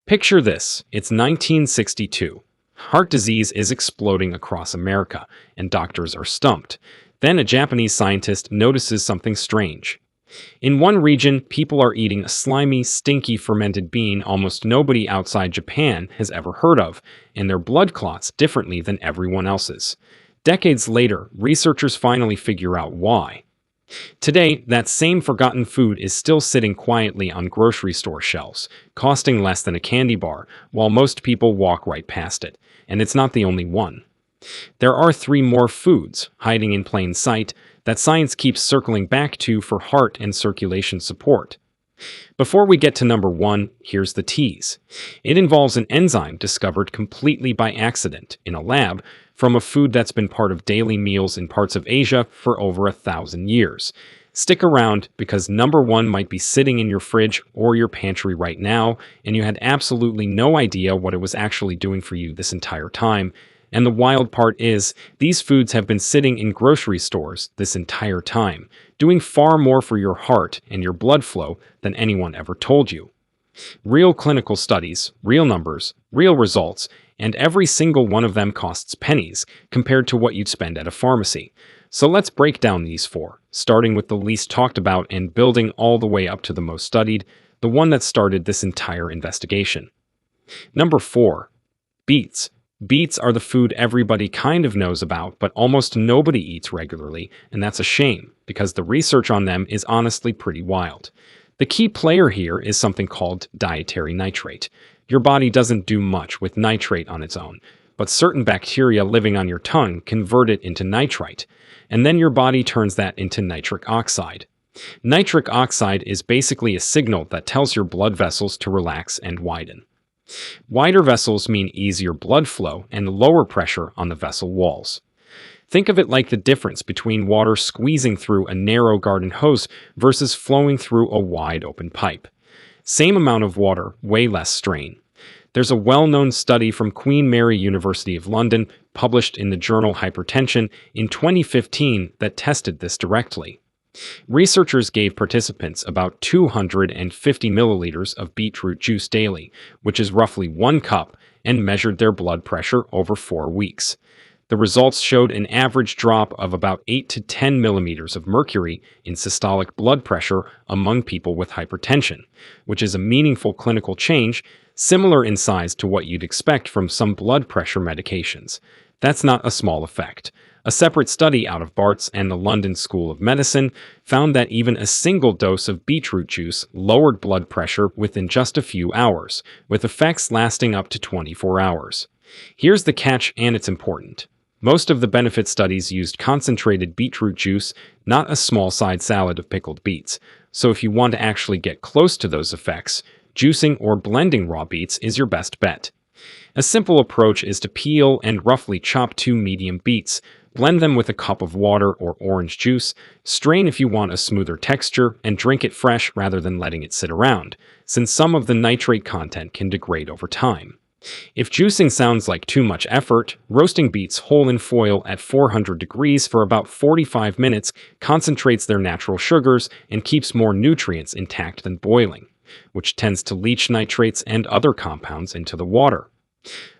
Picture this, it's 1962. Heart disease is exploding across America, and doctors are stumped. Then a Japanese scientist notices something strange. In one region, people are eating a slimy, stinky fermented bean almost nobody outside Japan has ever heard of, and their blood clots differently than everyone else's. Decades later, researchers finally figure out why. Today, that same forgotten food is still sitting quietly on grocery store shelves, costing less than a candy bar, while most people walk right past it. And it's not the only one. There are three more foods, hiding in plain sight, that science keeps circling back to for heart and circulation support. Before we get to number one, here's the tease. It involves an enzyme discovered completely by accident in a lab from a food that's been part of daily meals in parts of Asia for over 1,000 years. Stick around because number one might be sitting in your fridge or your pantry right now, and you had absolutely no idea what it was actually doing for you this entire time. And the wild part is, these foods have been sitting in grocery stores this entire time, doing far more for your heart and your blood flow than anyone ever told you. Real clinical studies, real numbers, real results, and every single one of them costs pennies compared to what you'd spend at a pharmacy. So let's break down these four, starting with the least talked about and building all the way up to the most studied, the one that started this entire investigation. Number 4. Beets. Beets are the food everybody kind of knows about, but almost nobody eats regularly, and that's a shame, because the research on them is honestly pretty wild. The key player here is something called dietary nitrate. Your body doesn't do much with nitrate on its own, but certain bacteria living on your tongue convert it into nitrite, and then your body turns that into nitric oxide. Nitric oxide is basically a signal that tells your blood vessels to relax and widen. Wider vessels mean easier blood flow and lower pressure on the vessel walls. Think of it like the difference between water squeezing through a narrow garden hose versus flowing through a wide open pipe. Same amount of water, way less strain. There's a well-known study from Queen Mary University of London, published in the journal Hypertension in 2015, that tested this directly. Researchers gave participants about 250 milliliters of beetroot juice daily, which is roughly 1 cup, and measured their blood pressure over 4 weeks. The results showed an average drop of about 8 to 10 millimeters of mercury in systolic blood pressure among people with hypertension, which is a meaningful clinical change, similar in size to what you'd expect from some blood pressure medications. That's not a small effect. A separate study out of Barts and the London School of Medicine found that even a single dose of beetroot juice lowered blood pressure within just a few hours, with effects lasting up to 24 hours. Here's the catch, and it's important. Most of the benefit studies used concentrated beetroot juice, not a small side salad of pickled beets. So if you want to actually get close to those effects, juicing or blending raw beets is your best bet. A simple approach is to peel and roughly chop 2 medium beets, blend them with a cup of water or orange juice, strain if you want a smoother texture, and drink it fresh rather than letting it sit around, since some of the nitrate content can degrade over time. If juicing sounds like too much effort, roasting beets whole in foil at 400 degrees for about 45 minutes concentrates their natural sugars and keeps more nutrients intact than boiling, which tends to leach nitrates and other compounds into the water.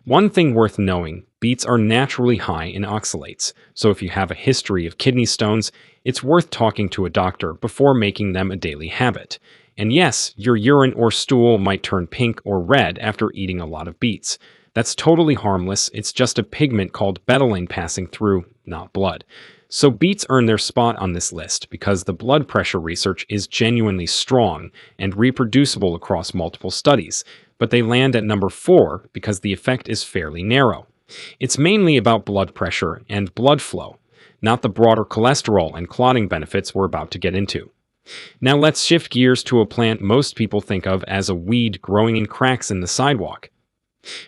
One thing worth knowing, beets are naturally high in oxalates, so if you have a history of kidney stones, it's worth talking to a doctor before making them a daily habit. And yes, your urine or stool might turn pink or red after eating a lot of beets. That's totally harmless, it's just a pigment called betalain passing through, not blood. So beets earn their spot on this list because the blood pressure research is genuinely strong and reproducible across multiple studies, but they land at number 4 because the effect is fairly narrow. It's mainly about blood pressure and blood flow, not the broader cholesterol and clotting benefits we're about to get into. Now let's shift gears to a plant most people think of as a weed growing in cracks in the sidewalk.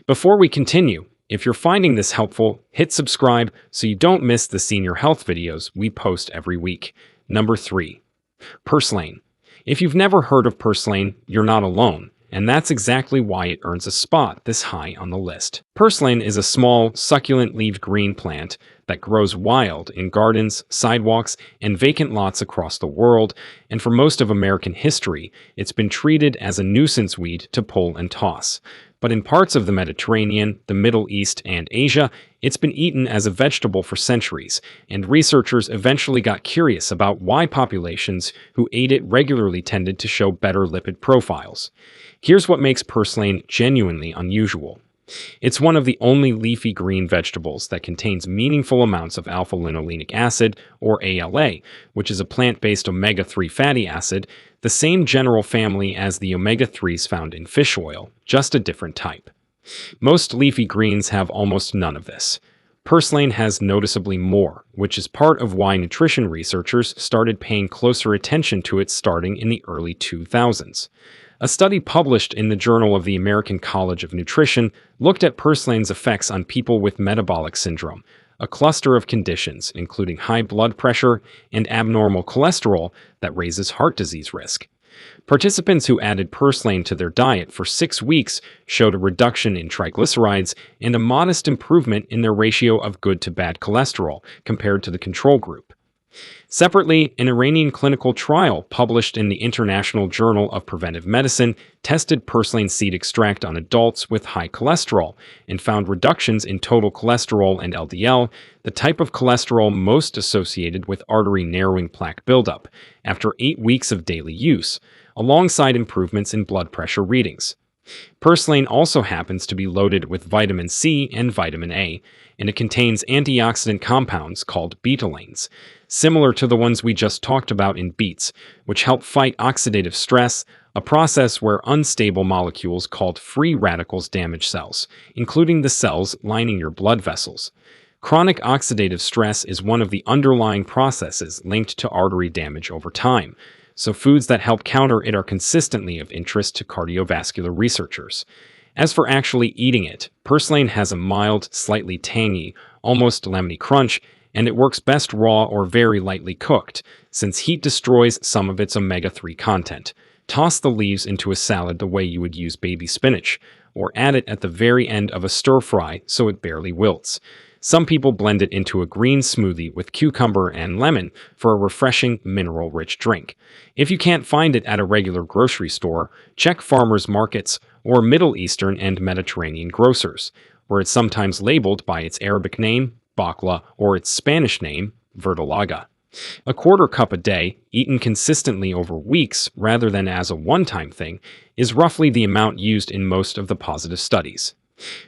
Before we continue, if you're finding this helpful, hit subscribe so you don't miss the senior health videos we post every week. Number 3. Purslane. If you've never heard of purslane, you're not alone, and that's exactly why it earns a spot this high on the list. Purslane is a small, succulent-leaved green plant that grows wild in gardens, sidewalks, and vacant lots across the world, and for most of American history, it's been treated as a nuisance weed to pull and toss. but in parts of the Mediterranean, the Middle East, and Asia, it's been eaten as a vegetable for centuries, and researchers eventually got curious about why populations who ate it regularly tended to show better lipid profiles. Here's what makes purslane genuinely unusual. It's one of the only leafy green vegetables that contains meaningful amounts of alpha-linolenic acid, or ALA, which is a plant-based omega-3 fatty acid, the same general family as the omega-3s found in fish oil, just a different type. Most leafy greens have almost none of this. Purslane has noticeably more, which is part of why nutrition researchers started paying closer attention to it starting in the early 2000s. A study published in the Journal of the American College of Nutrition looked at purslane's effects on people with metabolic syndrome, a cluster of conditions including high blood pressure and abnormal cholesterol that raises heart disease risk. Participants who added purslane to their diet for 6 weeks showed a reduction in triglycerides and a modest improvement in their ratio of good to bad cholesterol compared to the control group. Separately, an Iranian clinical trial published in the International Journal of Preventive Medicine tested purslane seed extract on adults with high cholesterol and found reductions in total cholesterol and LDL, the type of cholesterol most associated with artery narrowing plaque buildup, after 8 weeks of daily use, alongside improvements in blood pressure readings. Purslane also happens to be loaded with vitamin C and vitamin A, and it contains antioxidant compounds called betalains, similar to the ones we just talked about in beets, which help fight oxidative stress, a process where unstable molecules called free radicals damage cells, including the cells lining your blood vessels. Chronic oxidative stress is one of the underlying processes linked to artery damage over time, so foods that help counter it are consistently of interest to cardiovascular researchers. As for actually eating it, purslane has a mild, slightly tangy, almost lemony crunch, and it works best raw or very lightly cooked, since heat destroys some of its omega-3 content. Toss the leaves into a salad the way you would use baby spinach, or add it at the very end of a stir-fry so it barely wilts. Some people blend it into a green smoothie with cucumber and lemon for a refreshing, mineral-rich drink. If you can't find it at a regular grocery store, check farmers markets or Middle Eastern and Mediterranean grocers, where it's sometimes labeled by its Arabic name, bakla, or its Spanish name, verdolaga. A quarter cup a day, eaten consistently over weeks rather than as a one-time thing, is roughly the amount used in most of the positive studies.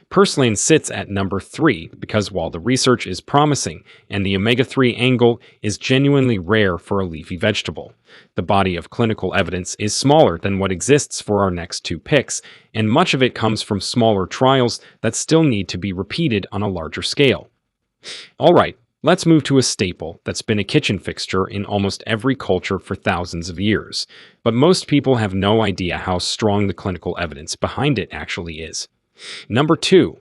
Purslane sits at number 3 because while the research is promising and the omega-3 angle is genuinely rare for a leafy vegetable, the body of clinical evidence is smaller than what exists for our next 2 picks, and much of it comes from smaller trials that still need to be repeated on a larger scale. Alright, let's move to a staple that's been a kitchen fixture in almost every culture for thousands of years, but most people have no idea how strong the clinical evidence behind it actually is. Number 2.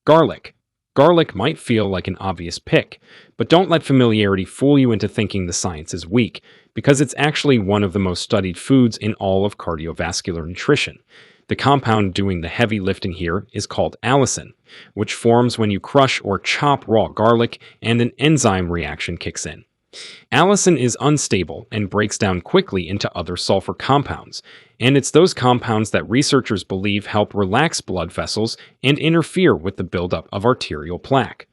Garlic. Garlic might feel like an obvious pick, but don't let familiarity fool you into thinking the science is weak, because it's actually one of the most studied foods in all of cardiovascular nutrition. The compound doing the heavy lifting here is called allicin, which forms when you crush or chop raw garlic and an enzyme reaction kicks in. Allicin is unstable and breaks down quickly into other sulfur compounds, and it's those compounds that researchers believe help relax blood vessels and interfere with the buildup of arterial plaque.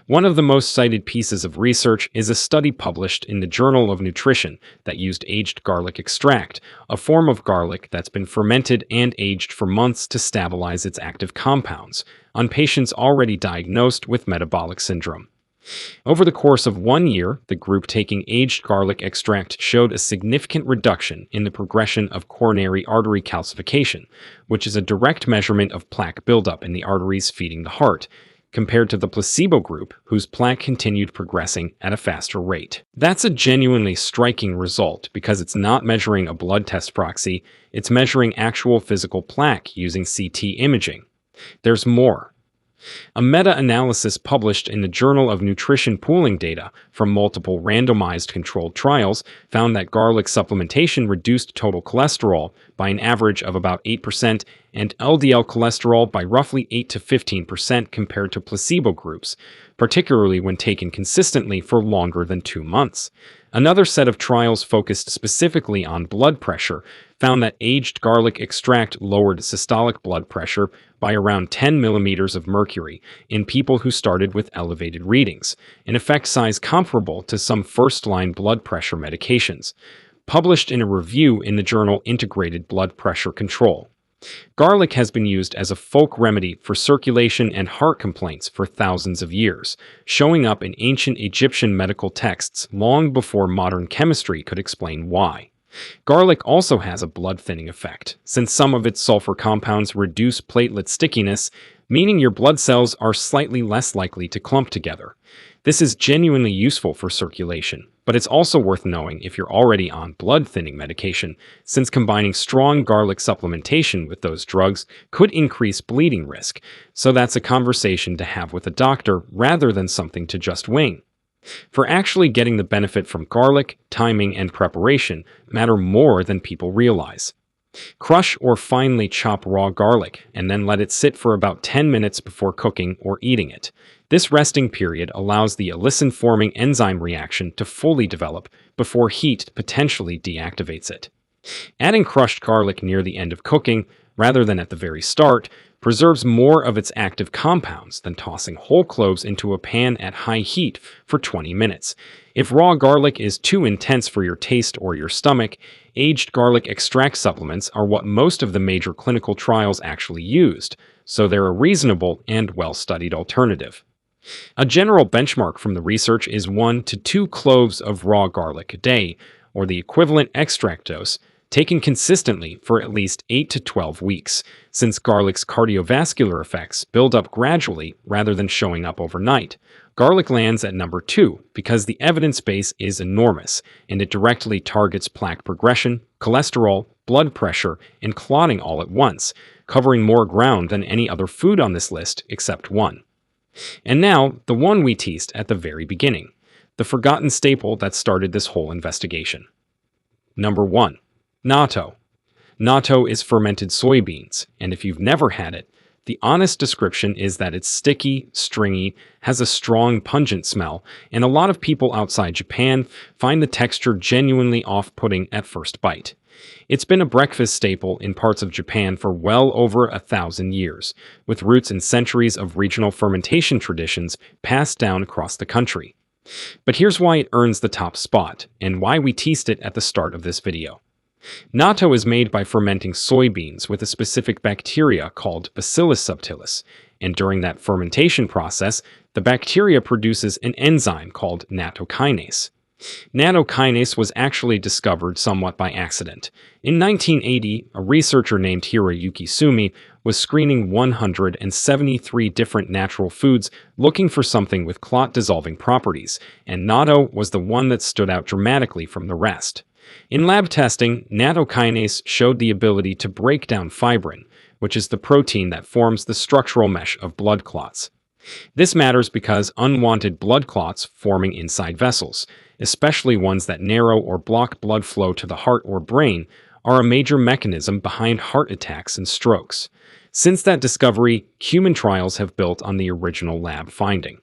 One of the most cited pieces of research is a study published in the Journal of Nutrition that used aged garlic extract, a form of garlic that's been fermented and aged for months to stabilize its active compounds, on patients already diagnosed with metabolic syndrome. Over the course of 1 year, the group taking aged garlic extract showed a significant reduction in the progression of coronary artery calcification, which is a direct measurement of plaque buildup in the arteries feeding the heart, compared to the placebo group, whose plaque continued progressing at a faster rate. That's a genuinely striking result because it's not measuring a blood test proxy, it's measuring actual physical plaque using CT imaging. There's more. A meta-analysis published in the Journal of Nutrition pooling data from multiple randomized controlled trials found that garlic supplementation reduced total cholesterol by an average of about 8% and LDL cholesterol by roughly 8 to 15% compared to placebo groups, particularly when taken consistently for longer than 2 months. Another set of trials focused specifically on blood pressure found that aged garlic extract lowered systolic blood pressure by around 10 millimeters of mercury in people who started with elevated readings, an effect size comparable to some first-line blood pressure medications, published in a review in the journal Integrated Blood Pressure Control. Garlic has been used as a folk remedy for circulation and heart complaints for thousands of years, showing up in ancient Egyptian medical texts long before modern chemistry could explain why. Garlic also has a blood-thinning effect, since some of its sulfur compounds reduce platelet stickiness, meaning your blood cells are slightly less likely to clump together. This is genuinely useful for circulation, but it's also worth knowing if you're already on blood-thinning medication, since combining strong garlic supplementation with those drugs could increase bleeding risk, so that's a conversation to have with a doctor rather than something to just wing. For actually getting the benefit from garlic, timing and preparation matter more than people realize. Crush or finely chop raw garlic and then let it sit for about 10 minutes before cooking or eating it. This resting period allows the allicin-forming enzyme reaction to fully develop before heat potentially deactivates it. Adding crushed garlic near the end of cooking, rather than at the very start, preserves more of its active compounds than tossing whole cloves into a pan at high heat for 20 minutes. If raw garlic is too intense for your taste or your stomach, aged garlic extract supplements are what most of the major clinical trials actually used, so they're a reasonable and well-studied alternative. A general benchmark from the research is 1 to 2 cloves of raw garlic a day, or the equivalent extract dose, taken consistently for at least 8 to 12 weeks, since garlic's cardiovascular effects build up gradually rather than showing up overnight. Garlic lands at number 2 because the evidence base is enormous, and it directly targets plaque progression, cholesterol, blood pressure, and clotting all at once, covering more ground than any other food on this list except one. And now, the one we teased at the very beginning, the forgotten staple that started this whole investigation. Number 1. Natto. Natto is fermented soybeans, and if you've never had it, the honest description is that it's sticky, stringy, has a strong, pungent smell, and a lot of people outside Japan find the texture genuinely off-putting at first bite. It's been a breakfast staple in parts of Japan for well over 1,000 years, with roots in centuries of regional fermentation traditions passed down across the country. But here's why it earns the top spot, and why we teased it at the start of this video. Natto is made by fermenting soybeans with a specific bacteria called Bacillus subtilis, and during that fermentation process, the bacteria produces an enzyme called nattokinase. Nattokinase was actually discovered somewhat by accident. In 1980, a researcher named Hiroyuki Sumi was screening 173 different natural foods looking for something with clot-dissolving properties, and natto was the one that stood out dramatically from the rest. In lab testing, nattokinase showed the ability to break down fibrin, which is the protein that forms the structural mesh of blood clots. This matters because unwanted blood clots forming inside vessels, especially ones that narrow or block blood flow to the heart or brain, are a major mechanism behind heart attacks and strokes. Since that discovery, human trials have built on the original lab finding.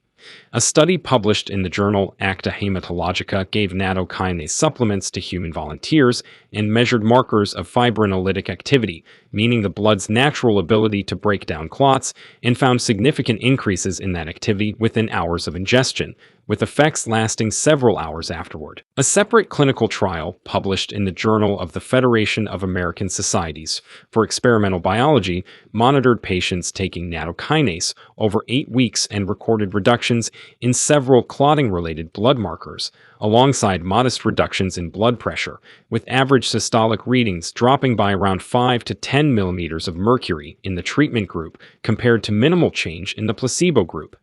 A study published in the journal Acta Hematologica gave nattokinase supplements to human volunteers and measured markers of fibrinolytic activity, meaning the blood's natural ability to break down clots, and found significant increases in that activity within hours of ingestion, with effects lasting several hours afterward. A separate clinical trial published in the Journal of the Federation of American Societies for Experimental Biology monitored patients taking nattokinase over 8 weeks and recorded reductions in several clotting-related blood markers, alongside modest reductions in blood pressure, with average systolic readings dropping by around 5 to 10 millimeters of mercury in the treatment group compared to minimal change in the placebo group.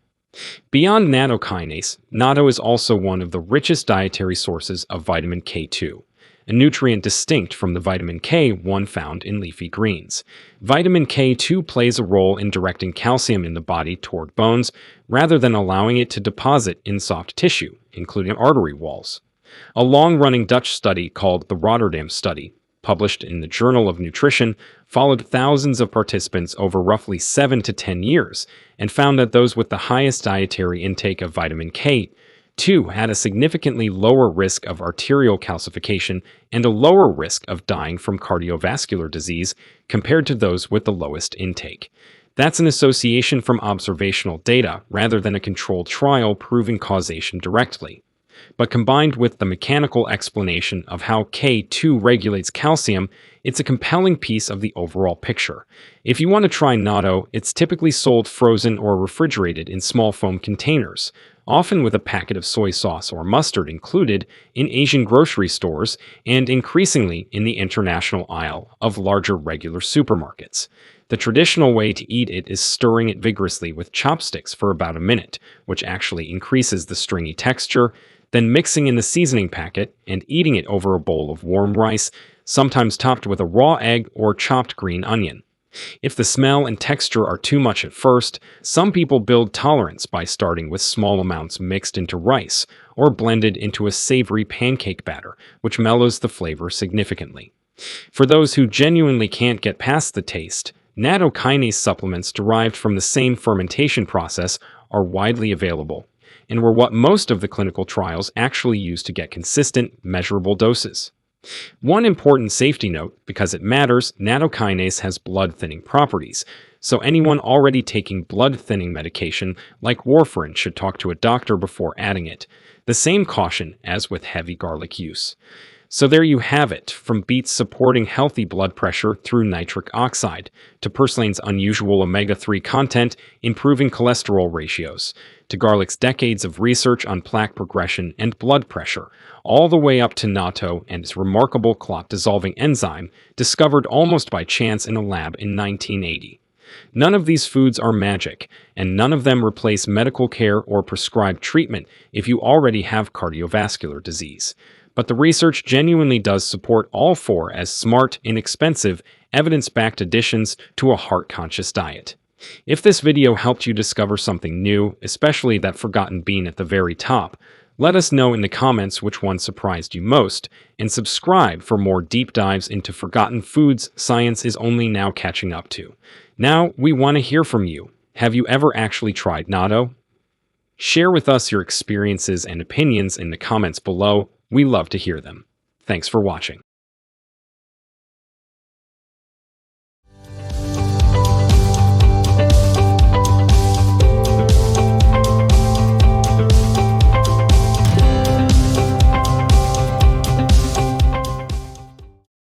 Beyond nattokinase, natto is also one of the richest dietary sources of vitamin K2, a nutrient distinct from the vitamin K one found in leafy greens. Vitamin K2 plays a role in directing calcium in the body toward bones, rather than allowing it to deposit in soft tissue, including artery walls. A long-running Dutch study called the Rotterdam Study, published in the Journal of Nutrition, followed thousands of participants over roughly 7 to 10 years, and found that those with the highest dietary intake of vitamin K 2 had a significantly lower risk of arterial calcification and a lower risk of dying from cardiovascular disease compared to those with the lowest intake. That's an association from observational data rather than a controlled trial proving causation directly. But combined with the mechanical explanation of how K2 regulates calcium, it's a compelling piece of the overall picture. If you want to try natto, it's typically sold frozen or refrigerated in small foam containers, often with a packet of soy sauce or mustard included in Asian grocery stores and increasingly in the international aisle of larger regular supermarkets. The traditional way to eat it is stirring it vigorously with chopsticks for about a minute, which actually increases the stringy texture, then mixing in the seasoning packet and eating it over a bowl of warm rice, sometimes topped with a raw egg or chopped green onion. If the smell and texture are too much at first, some people build tolerance by starting with small amounts mixed into rice or blended into a savory pancake batter, which mellows the flavor significantly. For those who genuinely can't get past the taste, nattokinase supplements derived from the same fermentation process are widely available and were what most of the clinical trials actually used to get consistent, measurable doses. One important safety note, because it matters, nattokinase has blood-thinning properties, so anyone already taking blood-thinning medication like warfarin should talk to a doctor before adding it. The same caution as with heavy garlic use. So there you have it, from beets supporting healthy blood pressure through nitric oxide, to purslane's unusual omega-3 content improving cholesterol ratios, to garlic's decades of research on plaque progression and blood pressure, all the way up to natto and its remarkable clot-dissolving enzyme discovered almost by chance in a lab in 1980. None of these foods are magic, and none of them replace medical care or prescribed treatment if you already have cardiovascular disease. But the research genuinely does support all four as smart, inexpensive, evidence-backed additions to a heart-conscious diet. If this video helped you discover something new, especially that forgotten bean at the very top, let us know in the comments which one surprised you most, and subscribe for more deep dives into forgotten foods science is only now catching up to. Now, we want to hear from you. Have you ever actually tried natto? Share with us your experiences and opinions in the comments below. We love to hear them. Thanks for watching.